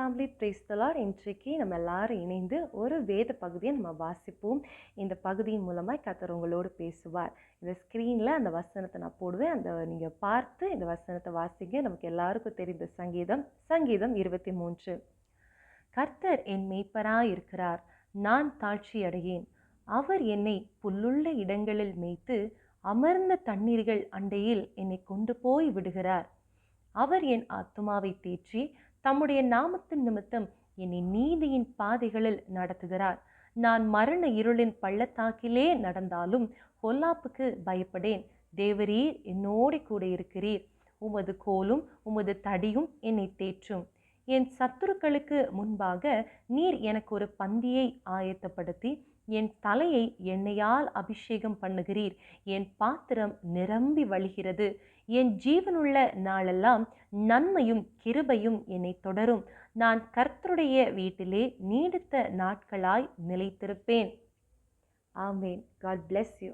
Family praise the Lord. இன்றைக்கு நம்ம எல்லாரும் இணைந்து ஒரு வேத பகுதியை நம்ம வாசிப்போம். இந்த பகுதியின் மூலமாக கர்த்தர் உங்களோடு பேசுவார். இந்த ஸ்க்ரீனில் அந்த வசனத்தை நான் போடுவேன். நீங்கள் பார்த்து இந்த வசனத்தை வாசிங்க. நமக்கு எல்லாருக்கும் தெரிந்த சங்கீதம் 23. கர்த்தர் என் மேய்ப்பராய் இருக்கிறார், நான் தாழ்ச்சி அடையேன். அவர் என்னை புல்லுள்ள இடங்களில் மேய்த்து அமர்ந்த தண்ணீர்கள் அண்டையில் என்னை கொண்டு போய் விடுகிறார். அவர் என் ஆத்துமாவை தேற்றி தம்முடைய நாமத்தின் நிமித்தம் என்னை நீதியின் பாதைகளில் நடத்துகிறார். நான் மரண இருளின் பள்ளத்தாக்கிலே நடந்தாலும் பொல்லாப்புக்கு பயப்படேன். தேவரீர் என்னோடு கூட இருக்கிறீர். உமது கோலும் உமது தடியும் என்னை தேற்றும். என் சத்துருக்களுக்கு முன்பாக நீர் எனக்கு ஒரு பந்தியை ஆயத்தப்படுத்தி என் தலையை எண்ணெயால் அபிஷேகம் பண்ணுகிறீர். என் பாத்திரம் நிரம்பி வழிகிறது. என் ஜீவனுள்ள நாளெல்லாம் நன்மையும் கிருபையும் என்னை தொடரும். நான் கர்த்தருடைய வீட்டிலே நீடித்த நாட்களாய் நிலைத்திருப்பேன். ஆமேன். God bless you.